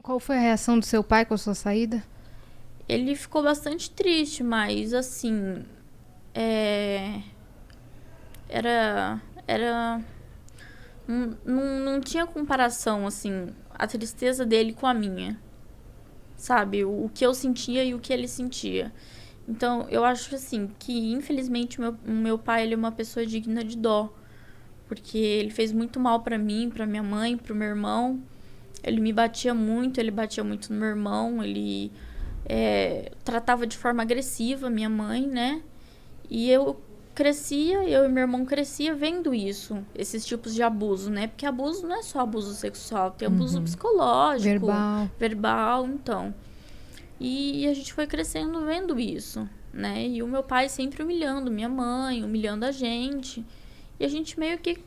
Qual foi a reação do seu pai com a sua saída? Ele ficou bastante triste, mas assim, era não tinha comparação, assim, a tristeza dele com a minha, sabe? O que eu sentia e o que ele sentia. Então, eu acho, assim, que infelizmente o meu pai, ele é uma pessoa digna de dó, porque ele fez muito mal pra mim, pra minha mãe, pro meu irmão. Ele me batia muito, ele batia muito no meu irmão, ele tratava de forma agressiva minha mãe, né? E eu e meu irmão crescia vendo isso, esses tipos de abuso, né? Porque abuso não é só abuso sexual, tem abuso psicológico, verbal, então. E a gente foi crescendo vendo isso, né? E o meu pai sempre humilhando minha mãe, humilhando a gente. E a gente meio que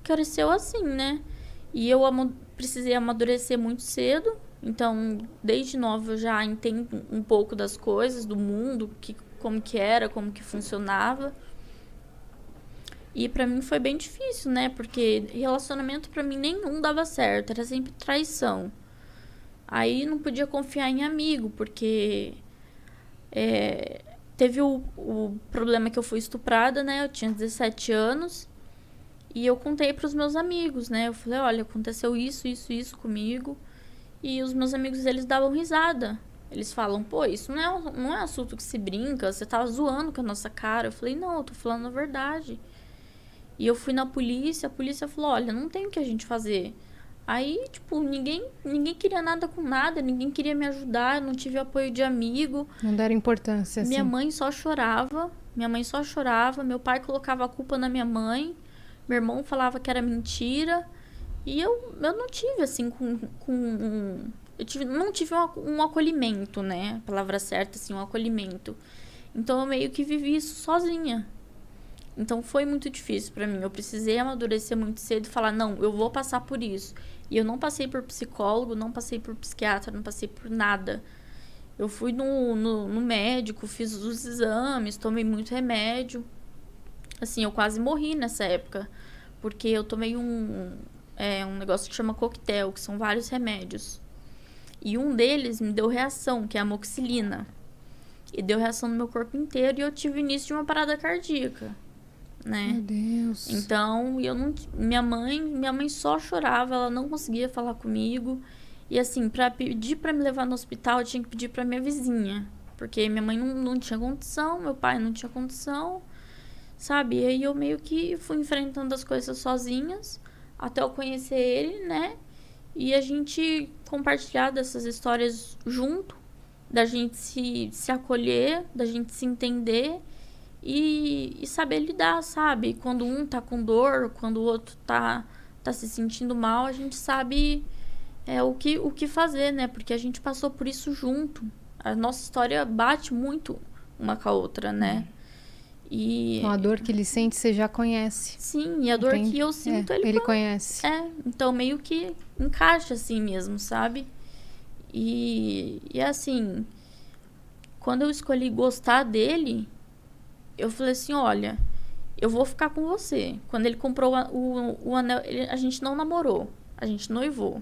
cresceu assim, né? E eu precisei amadurecer muito cedo. Então, desde nova eu já entendo um pouco das coisas, do mundo, como que era, como que funcionava. E pra mim foi bem difícil, né? Porque relacionamento pra mim nenhum dava certo, era sempre traição. Aí não podia confiar em amigo, porque teve o problema que eu fui estuprada, né? Eu tinha 17 anos. E eu contei pros meus amigos, né? Eu falei, olha, aconteceu isso comigo. E os meus amigos, eles davam risada. Eles falam, pô, isso não é assunto que se brinca, você tava zoando com a nossa cara. Eu falei, não, eu tô falando a verdade. E eu fui na polícia, a polícia falou, olha, não tem o que a gente fazer. Aí, tipo, ninguém queria nada com nada, ninguém queria me ajudar, eu não tive apoio de amigo. Não deram importância, assim. Minha mãe só chorava, meu pai colocava a culpa na minha mãe, meu irmão falava que era mentira. E eu não tive, assim, não tive um acolhimento, né? A palavra certa, assim, um acolhimento. Então, eu meio que vivi isso sozinha. Então, foi muito difícil pra mim. Eu precisei amadurecer muito cedo e falar, não, eu vou passar por isso. E eu não passei por psicólogo, não passei por psiquiatra, não passei por nada. Eu fui no médico, fiz os exames, tomei muito remédio. Assim, eu quase morri nessa época. Porque eu tomei um negócio que chama coquetel, que são vários remédios. E um deles me deu reação, que é a amoxicilina. E deu reação no meu corpo inteiro e eu tive o início de uma parada cardíaca, né? Meu Deus. Então, minha mãe só chorava, ela não conseguia falar comigo. E assim, pra pedir pra me levar no hospital, eu tinha que pedir pra minha vizinha. Porque minha mãe não tinha condição, meu pai não tinha condição, sabe? E aí eu meio que fui enfrentando as coisas sozinhas, até eu conhecer ele, né? E a gente compartilhar dessas histórias junto, da gente se acolher, da gente se entender e saber lidar, sabe? Quando um tá com dor, quando o outro tá se sentindo mal, a gente sabe o que fazer, né? Porque a gente passou por isso junto. A nossa história bate muito uma com a outra, né? Então, a dor que ele sente, você já conhece. Sim, e a dor que eu sinto, ele conhece. Então meio que encaixa assim mesmo, sabe? E assim, quando eu escolhi gostar dele, eu falei assim, olha, eu vou ficar com você. Quando ele comprou o anel, a gente não namorou, a gente noivou.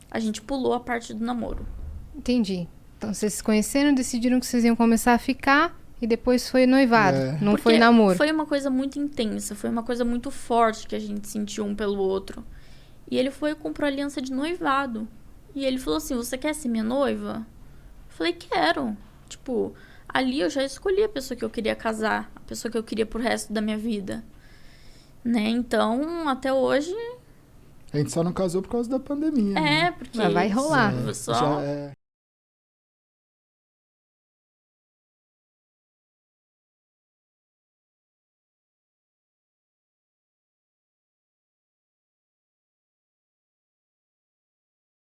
A gente pulou a parte do namoro. Entendi. Então, vocês se conheceram, decidiram que vocês iam começar a ficar e depois foi noivado, não porque foi namoro. Foi uma coisa muito intensa, foi uma coisa muito forte que a gente sentiu um pelo outro. E ele foi e comprou aliança de noivado. E ele falou assim, você quer ser minha noiva? Eu falei, quero. Tipo, ali eu já escolhi a pessoa que eu queria casar, a pessoa que eu queria pro resto da minha vida. Né? Então, até hoje... A gente só não casou por causa da pandemia. Porque... Mas vai rolar.